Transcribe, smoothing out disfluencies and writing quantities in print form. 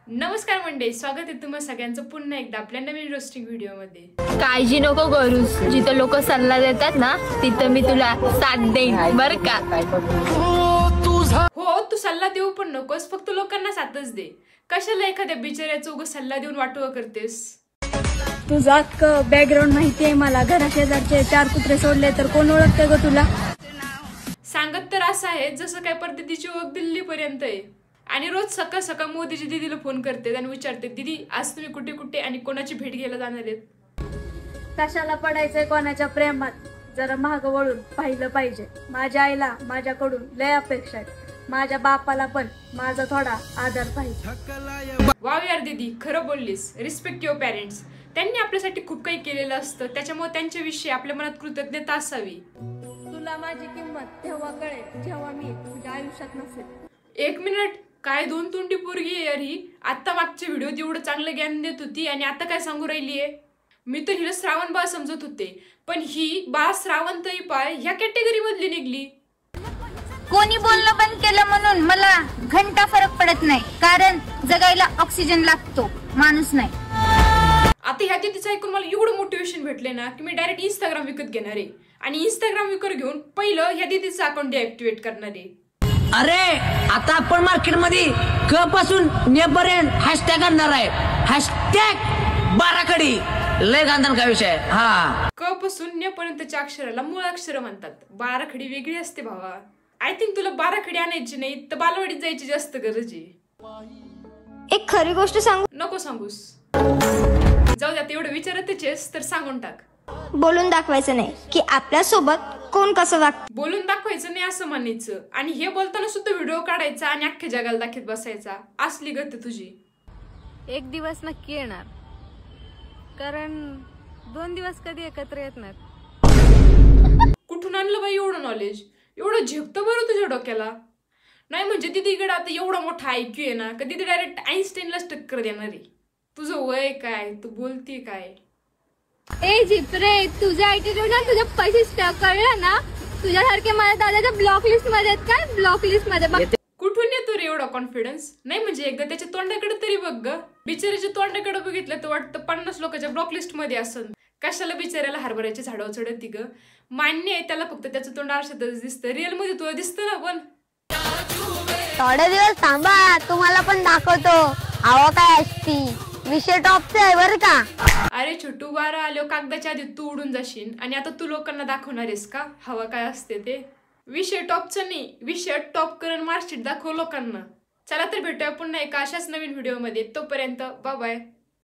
नमस्कार मंडळी, स्वागत आहे तुम्हा सगळ्यांचं पुन्हा एकदा आपल्या नवीन रोस्टिंग व्हिडिओ मध्ये। काळजी नको करूस, जिथं लोक सल्ला देतात ना तिथं मी तुला साथ देईन बर का। हो, तू सल्ला देऊ पण नकोस, फक्त लोकांना साथच दे। कशाला एखाद्या बिचाऱ्याचं उगाच सल्ला देऊन वाटोळं करतेस। तुझा बॅकग्राऊंड माहितीये मला, घराशेजारचे 4 कुत्रे सोडले तर कोण ओळखते ग तुला। सांगत तर असं आहे जसं काय पद्धतीची ओळख दिल्ली पर्यंत आहे। आणि रोज सकाळ सकाळ मोदीची दीदीला फोन करते आणि विचारते, दीदी आज तुम्ही कुठे कुठे आणि कोणाची भेट घ्यायला जाणार आहेत। कशाला पडायचंय कोणाच्या प्रेमात, जरा मागं वळून पाहिलं पाहिजे। माझ्या आईला माझ्याकडून लय अपेक्षा आहेत, माझ्या बापाला पण माझा थोडा आदर पाहिजे। वाव यार दीदी, खरं बोललीस। रिस्पेक्ट युअर पेरेंट्स, त्यांनी आपल्यासाठी खूप काही केलेलं असतं, त्याच्यामुळे त्यांच्याविषयी आपल्या मनात कृतज्ञता असावी। तुला माझी किंमत तेव्हा कळेल जेव्हा मी तुझ्या आयुष्यात नसेल। एक मिनिट, काय दोन तोंडी पोरगी आहे यार ही। आता मागच्या व्हिडिओत एवढं चांगलं ज्ञान देत होती आणि आता काय सांगू राहिलीये। मी तर हिला श्रावण बाळ समजत होते, पण ही बाळ श्रावणतई पाय ह्या कॅटेगरी मधली निघली। कोणी बोलणं बंद केलं म्हणून मला घंटा फरक पडत नाही, कारण जगायला ऑक्सिजन लागतो, माणूस नाही। आता ह्या तिचं ऐकून मला एवढं मोटिवेशन भेटले ना की मी डायरेक्ट इंस्टाग्राम विकत घेणार आहे आणि इंस्टाग्राम विकत घेऊन पहिलं ह्या तिचं अकाउंट डिॲक्टिव्हेट करणार आहे। अरे आता आपण मार्केटमध्ये क पासून ने पर्यंत हॅशटॅग आणणार आहे, हॅशटॅग बाराखडी। लय गांधन का विषय। हा, क पासून ने पर्यंतच्या अक्षराला मूळ अक्षर म्हणतात, बाराखडी वेगळी असते भावा। आय थिंक तुला बाराखडी आणायची नाही तर बालवाडीत जायची जास्त गरज आहे। एक खरी गोष्ट सांगू नको सांगूस, जाऊ द्या, एवढं विचारतच आहेस तर सांगून टाक। बोलून दाखवायचं नाही की आपल्या सोबत कोण कसं वागतं, बोलून दाखवायचं नाही असं म्हणायचं, आणि हे बोलताना सुद्धा व्हिडिओ काढायचा आणि अख्ख्या जगाला दाखवत बसायचा। असली गत तुझी। एक दिवस नक्की येणार, कारण 2 दिवस कधी एकत्र येत नाहीत। कुठून आणलं बाई एवढं नॉलेज? एवढं झेपतं बरं तुझ्या डोक्याला? नाही म्हणजे दीदीकडे आता एवढा मोठा IQ आहे ना, कधी डायरेक्ट आईन्स्टाईनलाच टक्कर देणार आहे। तुझं वय काय, तू बोलती काय? ए जिप्रे, तुझा ॲटिट्यूड ना तुझ्या पैसे कळलं ना, तुझ्यासारखे माझ्या दादाच्या ब्लॉक लिस्ट मध्ये आहेत। काय ब्लॉक लिस्ट मध्ये? कुठून येतो रे एवढा कॉन्फिडन्स? नाही म्हणजे एकदा त्याच्या तोंडाकडे तरी बघ ग। बिचाऱ्याच्या तोंडाकडे बघितलं तर वाटतं 50 लोकांच्या ब्लॉक लिस्ट मध्ये असन। कशाला बिचाऱ्याला हरभऱ्याच्या झाडावर चढती ग? मान्य आहे त्याला फक्त त्याचं तोंड आरशातच दिसतं, रिअल मध्ये तुला दिसतं ना। पण थोडे दिवस थांबा, तुम्हाला पण दाखवतो हवा काय असती। विषय टॉपचा आहे बरं का। अरे छोटू, वारा आलो कागदाच्या आधी तू उडून जाशील आणि आता तू लोकांना दाखवणार आहेस का हवा काय असते ते? विषय टॉपचा नाही, विषय टॉप करून मार्कशीट दाखव लोकांना। चला तर भेटूया पुन्हा एका अशाच नवीन व्हिडिओ मध्ये, तोपर्यंत बाय बाय।